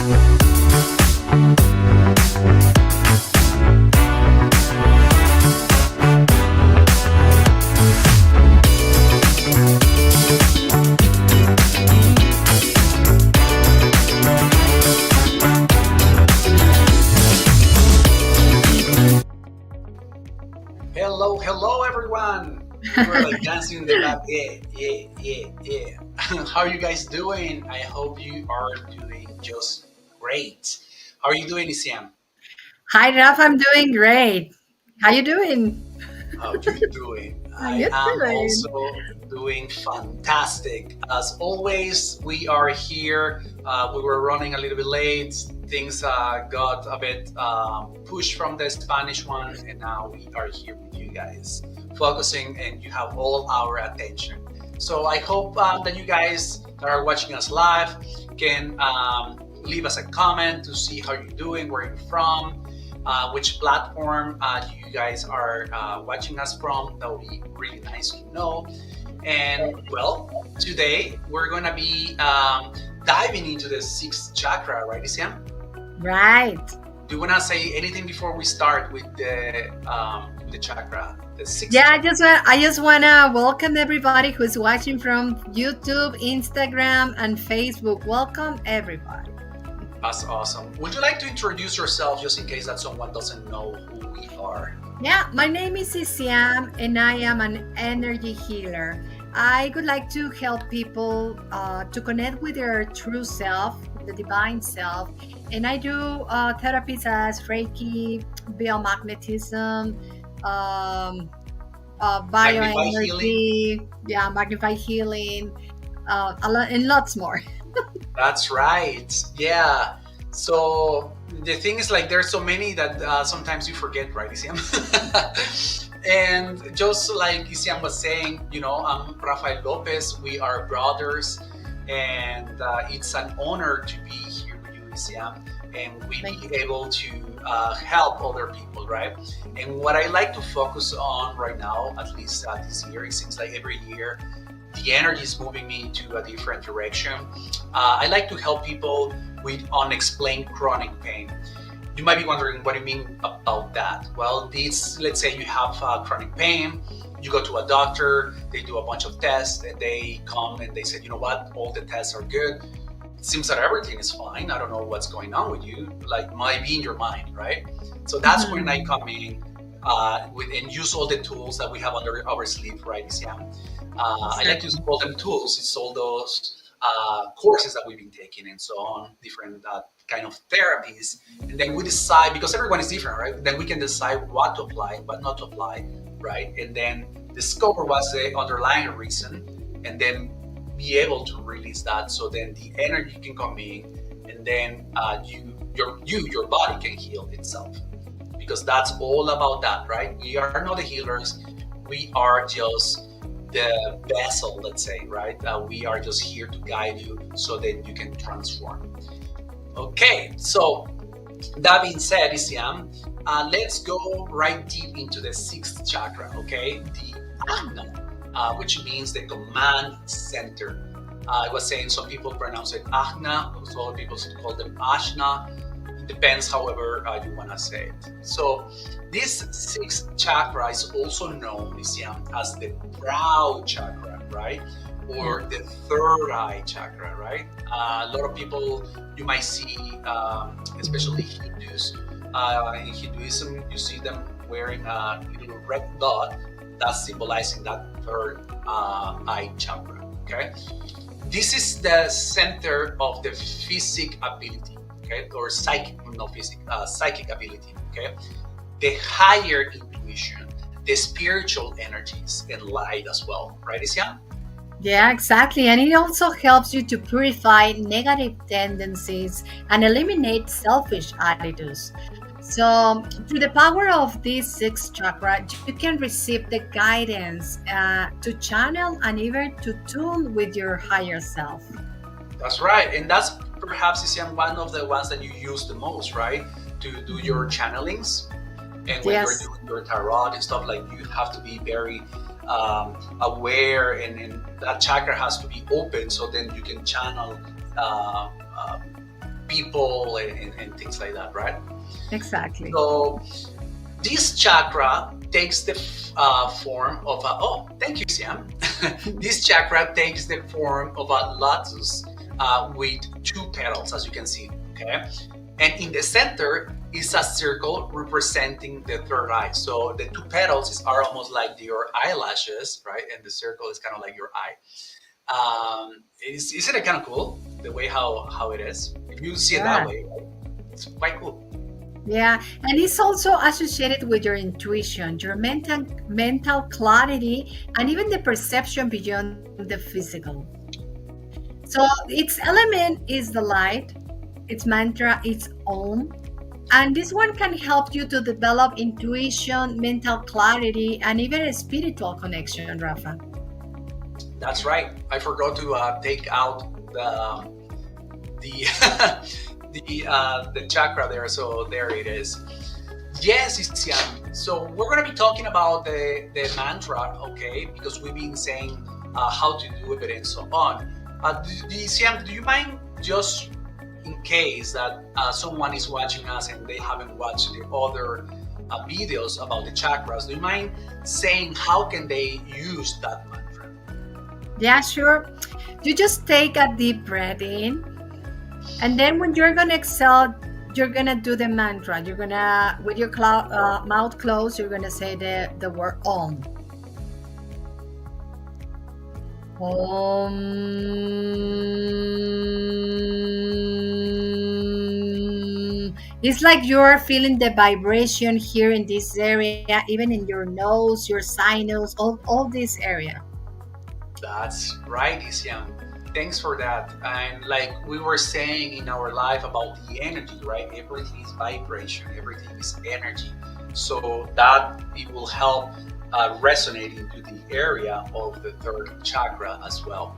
Hello, everyone. We're like dancing in the back. Yeah. How are you guys doing? I hope you are doing just great. How are you doing, Isiam? Hi, Raf. I'm doing great. How you doing? How you doing? How I you am doing? also doing fantastic. As always, we are here. We were running a little bit late. Things got a bit pushed from the Spanish one, and now we are here with you guys, focusing, and you have all our attention. So I hope that you guys that are watching us live can leave us a comment to see how you're doing, where you're from, which platform you guys are watching us from. That would be really nice to know. And well, today we're going to be diving into the sixth chakra, right, Isiam? Right. Do you want to say anything before we start with the chakra, the sixth Yeah, chakra? I just wanna welcome everybody who's watching from YouTube, Instagram, and Facebook. Welcome everybody. That's awesome. Would you like to introduce yourself just in case that someone doesn't know who we are? Yeah, my name is Isiam, and I am an energy healer. I would like to help people to connect with their true self, the divine self, and I do therapies as Reiki, biomagnetism, um, Magnify healing? bioenergy, yeah, magnified healing, a lot and lots more. That's right. Yeah. So the thing is, like, there's so many that sometimes you forget, right, Isiam? And just like Isiam was saying, I'm Rafael Lopez. We are brothers, and it's an honor to be here with you, Isiam, and we Thank be able to help other people, right? And what I like to focus on right now, at least this year, it seems like every year the energy is moving me to a different direction. I like to help people with unexplained chronic pain. You might be wondering, what do you mean about that? Well, let's say you have chronic pain, you go to a doctor, they do a bunch of tests, and they come and they say, you know what, all the tests are good. It seems that everything is fine. I don't know what's going on with you. Like, might be in your mind, right? So that's when I come in and use all the tools that we have under our sleeve, right, Isiam? I like to call them tools. It's all those courses that we've been taking and so on, different kind of therapies. And then we decide, because everyone is different, right? Then we can decide what to apply, what not to apply, right? And then discover what's the underlying reason, and then be able to release that. So then the energy can come in, and then your body can heal itself. Because that's all about that, right? We are not the healers. We are just the vessel, let's say, right? We are just here to guide you so that you can transform. Okay, so that being said, Isiam, let's go right deep into the sixth chakra, okay? The Ajna, which means the command center. I was saying some people pronounce it Ajna, some other people call them Ajna. It depends, however you want to say it. So this sixth chakra is also known, Isiam, as the brow chakra, right? Or the third eye chakra, right? A lot of people you might see, especially Hindus, in Hinduism, you see them wearing a little red dot that's symbolizing that third eye chakra, okay? This is the center of the physic ability, okay? Or psychic ability, okay? The higher intuition, the spiritual energies, and light as well, right, Isiam? Yeah, exactly. And it also helps you to purify negative tendencies and eliminate selfish attitudes. So, through the power of this sixth chakra, you can receive the guidance to channel and even to tune with your higher self. That's right. And that's perhaps, Isiam, one of the ones that you use the most, right? To do your channelings. And when you're Yes. doing your tarot and stuff, like, you have to be very aware, and that chakra has to be open so then you can channel people and things like that, right? Exactly. So this chakra takes the form of a, oh, thank you, Siam. This chakra takes the form of a lotus with two petals, as you can see, okay? And in the center is a circle representing the third eye. So the two petals are almost like your eyelashes, right? And the circle is kind of like your eye. Isn't it kind of cool the way how it is? If you see it that Yeah. way, right? It's quite cool. Yeah, and it's also associated with your intuition, your mental clarity, and even the perception beyond the physical. So its element is the light, its mantra is Om, and this one can help you to develop intuition, mental clarity, and even a spiritual connection, Rafa. That's right. I forgot to take out the the chakra there. So there it is. Yes, Isian. So we're gonna be talking about the mantra, okay? Because we've been saying how to do it and so on. Isian, do you mind just in case that someone is watching us and they haven't watched the other videos about the chakras? Do you mind saying how can they use that mantra? Yeah, sure. You just take a deep breath in, and then when you're gonna exhale, you're gonna do the mantra. You're gonna, with your mouth closed, you're gonna say the word Om. Om. It's like you're feeling the vibration here in this area, even in your nose, your sinus, all this area. That's right, Isiam. Thanks for that. And like we were saying in our life about the energy, right? Everything is vibration, everything is energy. So that it will help resonate into the area of the third chakra as well.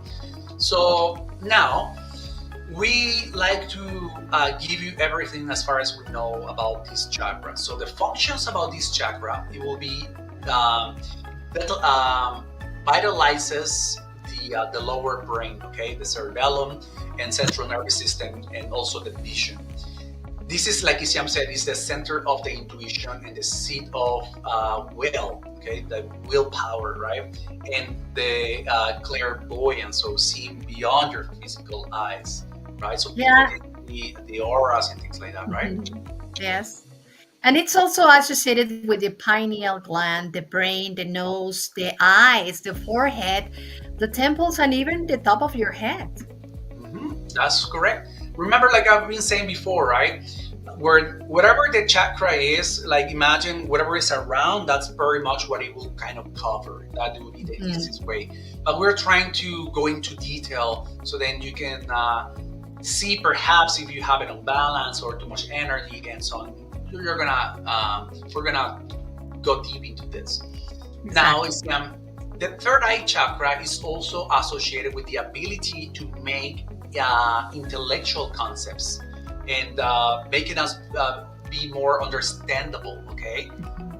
So now we like to give you everything as far as we know about this chakra. So the functions about this chakra, it will be that vitalizes the lower brain, okay, the cerebellum and central nervous system, and also the vision. This is, like Isiam said, is the center of the intuition and the seat of will, okay, the willpower, right, and the clairvoyance, so seeing beyond your physical eyes, right? So people Yeah. can see the auras and things like that, right? Mhm. Yes. And it's also associated with the pineal gland, the brain, the nose, the eyes, the forehead, the temples, and even the top of your head. That's correct. Remember, like I've been saying before, right? Where whatever the chakra is, like imagine whatever is around, that's very much what it will kind of cover. That would be the easiest way. But we're trying to go into detail so then you can see perhaps if you have an imbalance or too much energy and so on. We're gonna go deep into this. Now, the third eye chakra is also associated with the ability to make intellectual concepts and making us be more understandable, okay?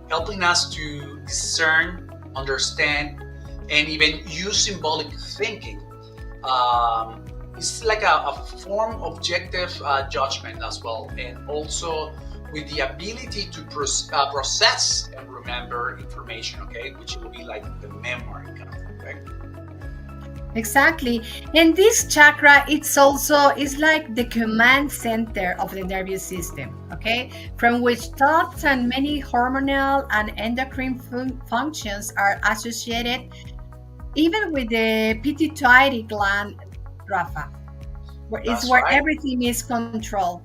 Helping us to discern, understand, and even use symbolic thinking. It's like a form of objective judgment as well, and also with the ability to process and remember information, okay, which will be like the memory kind of thing, right? Exactly. And this chakra, it's like the command center of the nervous system, okay? From which thoughts and many hormonal and endocrine functions are associated, even with the pituitary gland, Rafa, where it's That's where right. everything is controlled.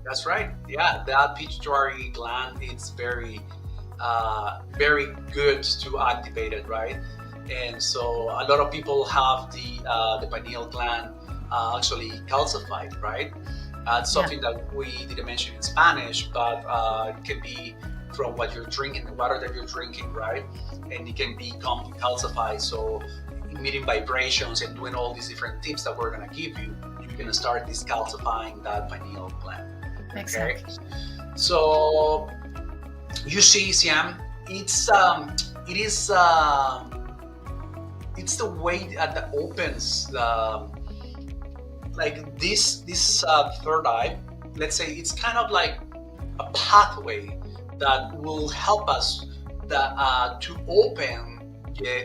That's right. Yeah, that pituitary gland, it's very good to activate it, right? And so a lot of people have the pineal gland actually calcified, right? Something that we didn't mention in Spanish, but it can be from what you're drinking, the water that you're drinking, right? And it can become calcified. So emitting vibrations and doing all these different tips that we're gonna give you, you're gonna start discalcifying that pineal gland. Exactly. Okay? So you see, Siam, it's the way that opens like this third eye, let's say it's kind of like a pathway that will help us to open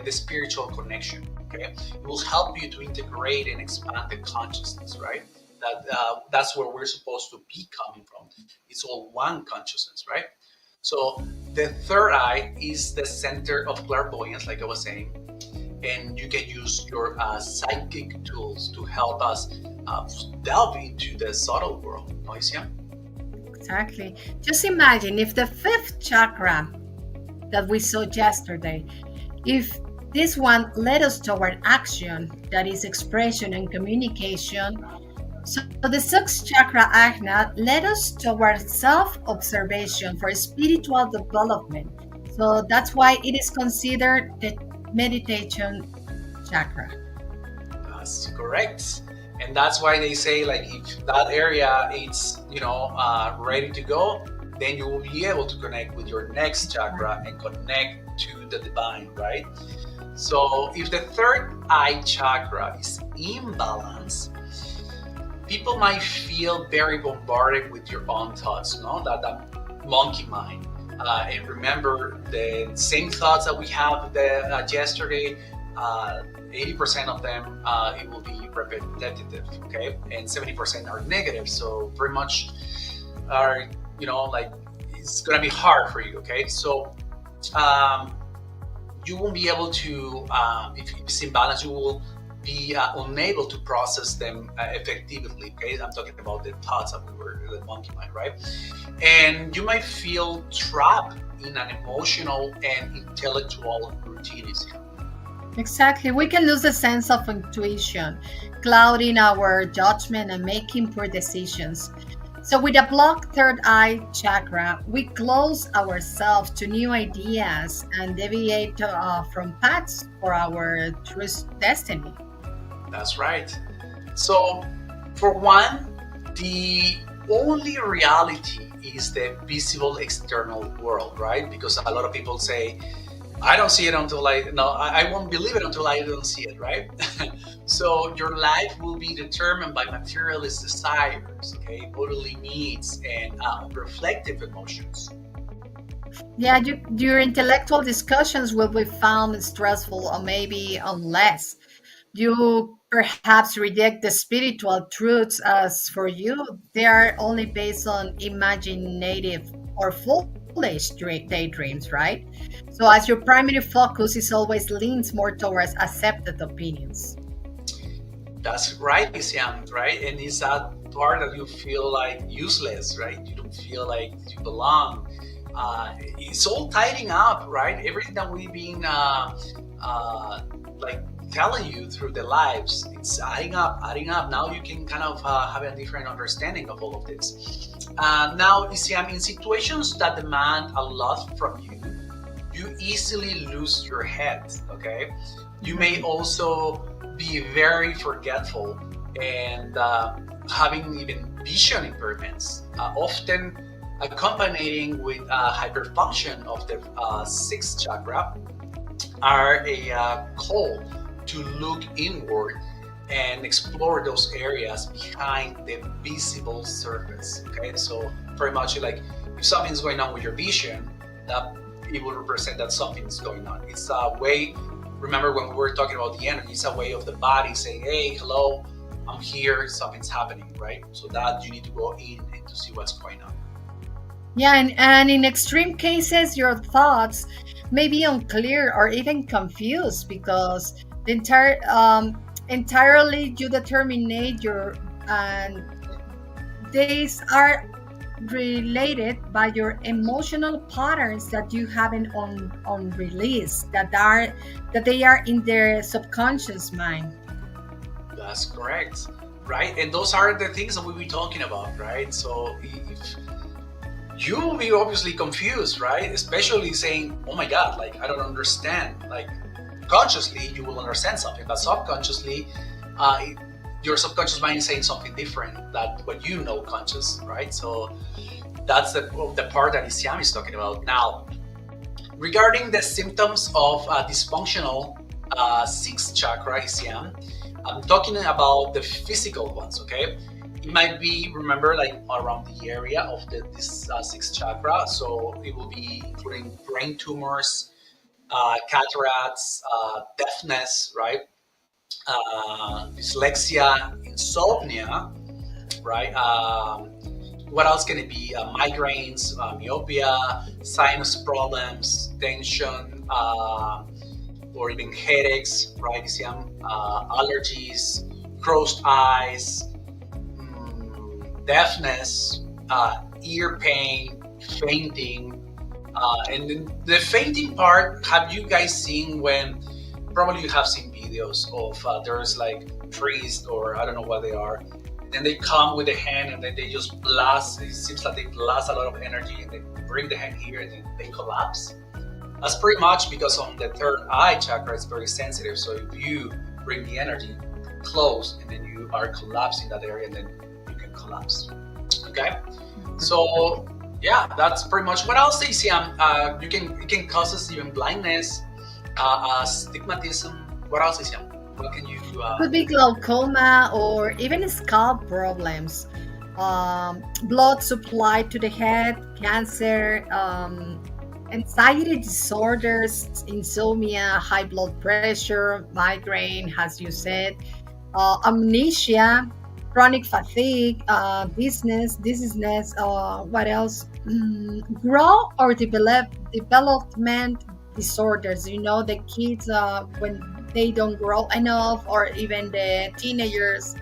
the spiritual connection. Okay, it will help you to integrate and expand the consciousness, right? That's where we're supposed to be coming from. It's all one consciousness, right? So the third eye is the center of clairvoyance, like I was saying, and you can use your psychic tools to help us delve into the subtle world. Moisia? Exactly. Just imagine if the fifth chakra that we saw yesterday, if this one led us toward action, that is expression and communication. So the sixth chakra, Ajna, led us toward self-observation for spiritual development. So that's why it is considered the meditation chakra. That's correct. And that's why they say, like, if that area is, ready to go, then you will be able to connect with your next chakra and connect to the divine, right? So if the third eye chakra is imbalance, people might feel very bombarded with your own thoughts, no? That monkey mind. And remember, the same thoughts that we have yesterday, 80% of them, it will be repetitive, okay? And 70% are negative. So pretty much are, like, it's gonna be hard for you, okay? So you won't be able to, if it's imbalance, you will be unable to process them effectively, okay? I'm talking about the thoughts that the monkey mind, right? And you might feel trapped in an emotional and intellectual routine. Exactly. We can lose the sense of intuition, clouding our judgment and making poor decisions. So with a blocked third eye chakra, we close ourselves to new ideas and deviate from paths for our true destiny. That's right. So for one, the only reality is the visible external world, right? Because a lot of people say, I don't see it until I won't believe it until I don't see it, right? So your life will be determined by materialist desires, okay, bodily needs, and reflective emotions. Yeah, your intellectual discussions will be found stressful or maybe unless you perhaps reject the spiritual truths as for you, they are only based on imaginative or foolish daydreams, right? So as your primary focus is always leans more towards accepted opinions. That's right, Isiam, right? And it's that part that you feel like useless, right? You don't feel like you belong. It's all tidying up, right? Everything that we've been like telling you through the lives, it's adding up. Now you can kind of have a different understanding of all of this. Now, Isiam, in situations that demand a lot from you, you easily lose your head, okay? You may also be very forgetful and having even vision impairments, often accompanying with hyperfunction of the sixth chakra, are a call to look inward and explore those areas behind the visible surface. Okay, so very much like if something's going on with your vision, that it will represent that something's going on. It's a way. Remember when we were talking about the energy, it's a way of the body saying, "Hey, hello, I'm here. Something's happening," right? So that you need to go in and to see what's going on. Yeah, and in extreme cases, your thoughts may be unclear or even confused because the entirely you determine your and these are related by your emotional patterns that you haven't on release that they are in their subconscious mind. That's correct, right? And those are the things that we'll be talking about, right? So if you will be obviously confused, right? Especially saying, "Oh my God, like I don't understand." Like consciously, you will understand something, but subconsciously, your subconscious mind is saying something different than what you know conscious, right? So that's the part that Isiam is talking about. Now, regarding the symptoms of dysfunctional sixth chakra, Isiam, I'm talking about the physical ones, okay? It might be, remember, like around the area of this sixth chakra. So it will be including brain tumors, cataracts, deafness, right? Dyslexia, insomnia, right? What else can it be? Migraines, myopia, sinus problems, tension, or even headaches, right? Allergies, crossed eyes, deafness, ear pain, fainting. And then the fainting part, have you guys seen when, probably you have seen videos of there's like priests or I don't know what they are, and they come with a hand and then they just blast, it seems like they blast a lot of energy and they bring the hand here and then they collapse. That's pretty much because on the third eye chakra it's very sensitive. So if you bring the energy close and then you are collapsing that area and then you can collapse. Okay? So yeah, that's pretty much what else, Isiam. It can cause us even blindness, stigmatism. What else, Isiam? What can you Could be glaucoma or even scalp problems, blood supply to the head, cancer, anxiety disorders, insomnia, high blood pressure, migraine, as you said, amnesia, chronic fatigue, dizziness, what else? Grow or development disorders. You know, the kids when they don't grow enough, or even the teenagers.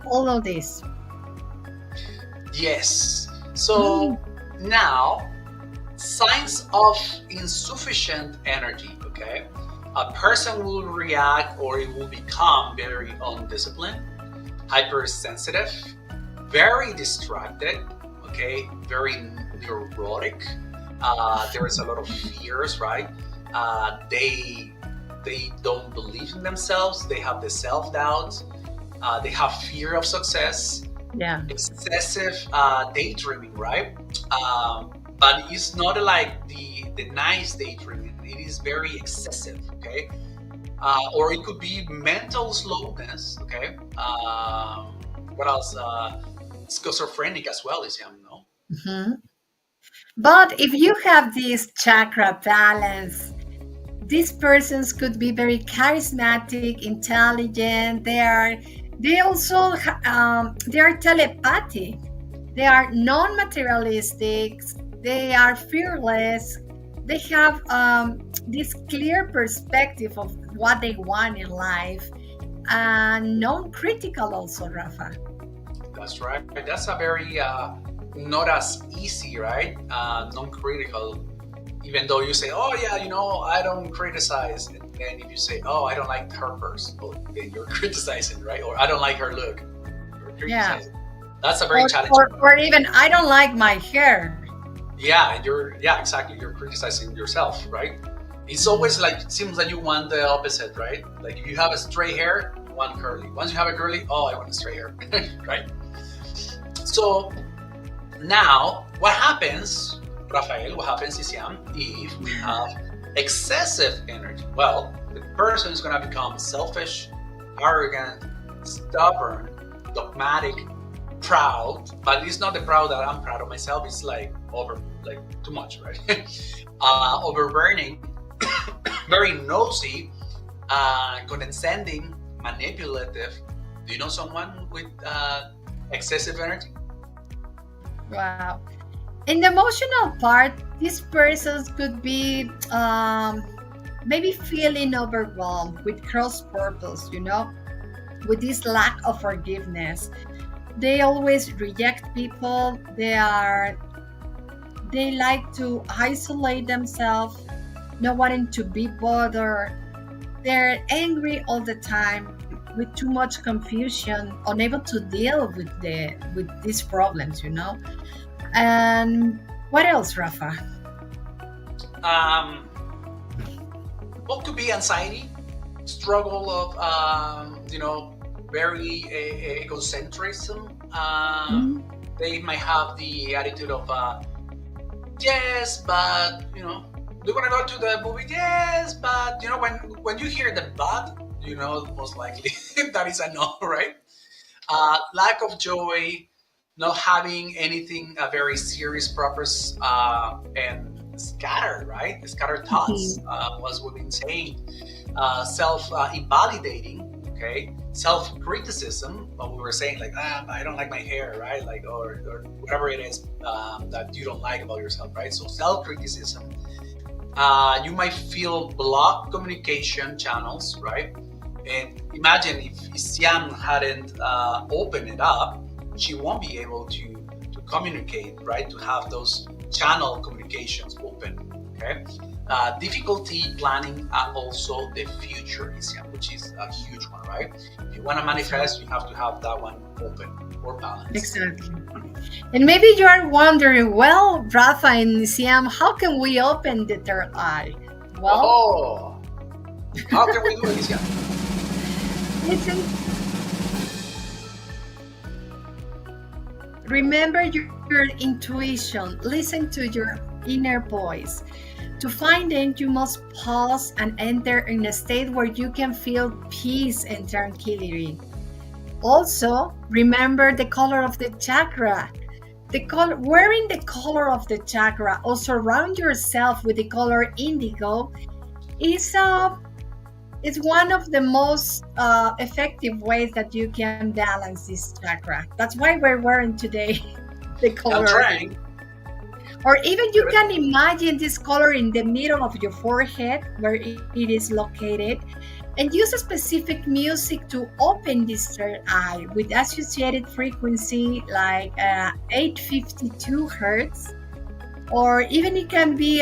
All of this. Yes. So now, signs of insufficient energy, okay? A person will react or it will become very undisciplined, hypersensitive, very distracted, okay? Very neurotic. There is a lot of fears, right? They don't believe in themselves. They have the self-doubt. They have fear of success. Yeah. Excessive daydreaming, right? But it's not like the nice daydreaming. It is very excessive, okay? Or it could be mental slowness, okay? What else? Schizophrenic as well, is no? Mhm. But if you have this chakra balance, these persons could be very charismatic, intelligent. They are telepathic. They are non-materialistic. They are fearless. They have this clear perspective of what they want in life, and non-critical also, Rafa. That's right. That's a very not as easy, right? Non-critical. Even though you say, "Oh yeah, I don't criticize," and then if you say, "Oh, I don't like her purse," well, then you're criticizing, right? Or I don't like her look. You're criticizing. Yeah. That's a very challenging. Or even I don't like my hair. Yeah, exactly. You're criticizing yourself, right? It's always like, it seems like you want the opposite, right? Like if you have a straight hair, you want curly. Once you have a curly, oh, I want a straight hair, right? So now, what happens, Rafael, Isiam, if we have excessive energy? Well, the person is going to become selfish, arrogant, stubborn, dogmatic, proud. But it's not the proud that I'm proud of myself. It's like too much, right? Overburning, very nosy, condescending, manipulative. Do you know someone with excessive energy? Wow. In the emotional part, these persons could be maybe feeling overwhelmed with cross purpose, with this lack of forgiveness. They always reject people. They like to isolate themselves, not wanting to be bothered. They're angry all the time, with too much confusion, unable to deal with these problems, And what else, Rafa? What could be anxiety, struggle of very egocentrism. They might have the attitude of yes, but do you want to go to the movie? Yes, but when you hear the but, most likely that is a no, right? Lack of joy, not having anything, very serious purpose, and scattered, right? Scattered thoughts, Mhm. was what we've been saying. Self invalidating, okay? Self criticism, what we were saying, like, I don't like my hair, right? Like, or whatever it is, that you don't like about yourself, right? So, self criticism. You might feel blocked communication channels, right? And imagine if Siam hadn't opened it up, she won't be able to communicate, right? To have those channel communications open. Okay. Difficulty planning, also the future, Isiam, which is a huge one, right? If you want to manifest, you have to have that one open or balanced. Exactly. And maybe you are wondering, well, Rafa and Siam, how can we open the third eye? Well, Oh, how can we do it, Isiam? listen, remember your intuition, listen to your inner voice. To find it, you must pause and enter in a state where you can feel peace and tranquility. Also, remember the color of the chakra. The color, wearing the color of the chakra or surround yourself with the color indigo is one of the most effective ways that you can balance this chakra. That's why we're wearing today the I'm color. trying. Or even you can imagine this color in the middle of your forehead where it is located, and use a specific music to open this third eye with associated frequency like 852 hertz, or even it can be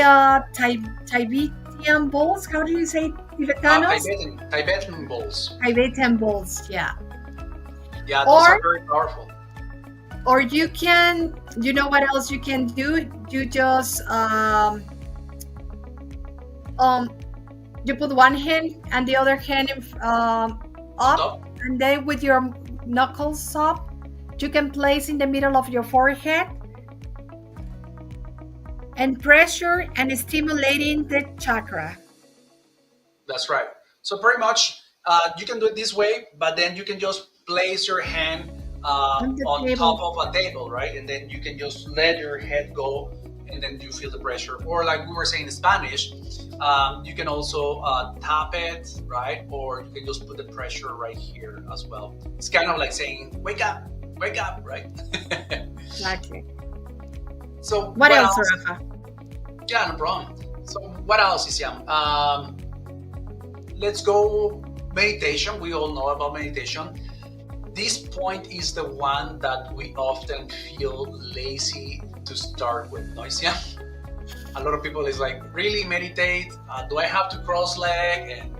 Tibetan balls. How do you say Tibetanos? Tibetan bowls. Tibetan balls, yeah. Yeah, those Or are very powerful. you can, you know what else you can do? You just you put one hand and the other hand up, Top. and then with your knuckles up, you can place in the middle of your forehead and pressure and stimulating the chakra. That's right. So pretty much, you can do it this way, but then you can just place your hand On the on top table. of a table, right? And then you can just let your head go, and then you feel the pressure. Or like we were saying in Spanish, you can also tap it, right? Or you can just put the pressure right here as well. It's kind of like saying, wake up, right? Exactly. So What what else, else? Rafa? Yeah, no problem. So what else, Isiam? Let's go meditation. We all know about meditation. This point is the one that we often feel lazy to start with. No, Isiam? A lot of people is like, really meditate? Do I have to cross leg and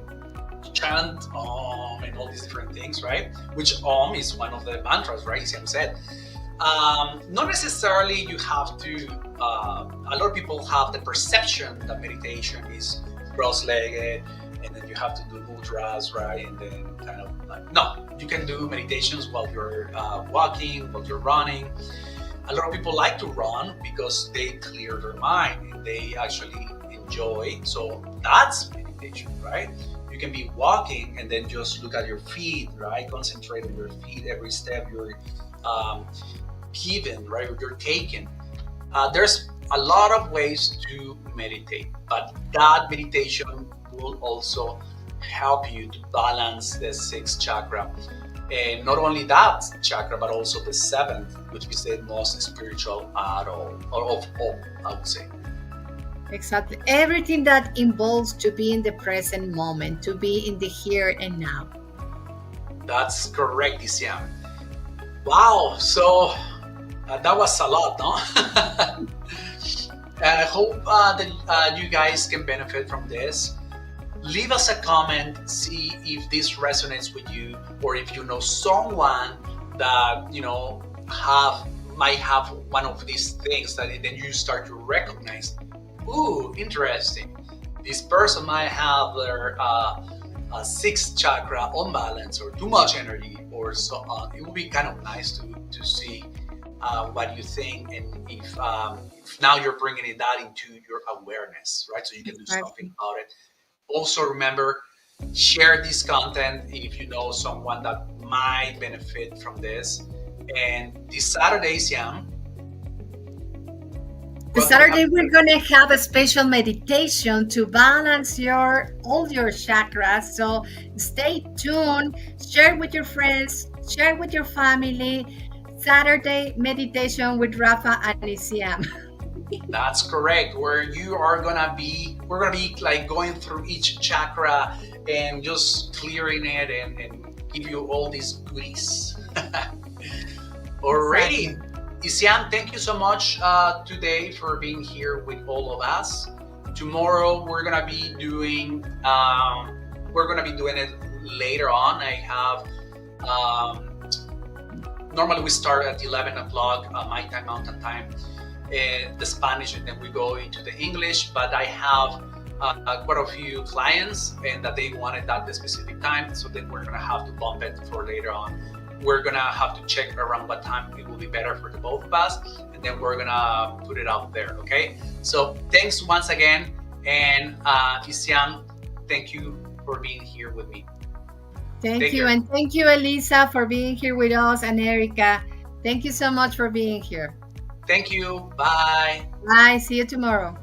chant and all these different things, right? Which is one of the mantras, right? Isiam said. Not necessarily you have to. A lot of people have the perception that meditation is cross-legged, and then you have to do mudras, right? And then kind of like, no, you can do meditations while you're walking, while you're running. A lot of people like to run because they clear their mind and they actually enjoy. So that's meditation, right? You can be walking and then just look at your feet, right? Concentrate on your feet every step you're um, given, right? Or you're taking. There's a lot of ways to meditate, but that meditation will also help you to balance the sixth chakra. And not only that chakra, but also the seventh, which is the most spiritual at all, or of all, I would say. Exactly. Everything that involves to be in the present moment, to be in the here and now. That's correct, Isiam. Wow, so that was a lot, no? And I hope that you guys can benefit from this. Leave us a comment, see if this resonates with you, or if you know someone that might have one of these things that then you start to recognize. Ooh, interesting. This person might have their sixth chakra unbalance or too much energy or so on. It would be kind of nice to see what you think, and if now you're bringing that into your awareness, right? So you can do something Exactly. about it. Also remember, Share this content if you know someone that might benefit from this. And this Saturday, Siam, This what do we have? Saturday we're gonna have a special meditation to balance your all your chakras. So stay tuned, share with your friends, share with your family. Saturday meditation with Rafa and Isiam. That's correct. Where you are gonna be, we're gonna be like going through each chakra and just clearing it and give you all these goodies. Exactly. Alrighty. Isiam, thank you so much today for being here with all of us. Tomorrow we're gonna be doing it later on. I have normally we start at 11 o'clock my time, mountain time, the Spanish, and then we go into the English. But I have quite a few clients and that they wanted that specific time, so then we're gonna have to bump it for later on. We're gonna have to check around what time it will be better for the both of us, and then we're gonna put it out there. Okay, so thanks once again, and Isiam, thank you for being here with me. Thank Take you. care. And thank you, Elisa, for being here with us, and Erica. Thank you so much for being here. Thank you. Bye. Bye. See you tomorrow.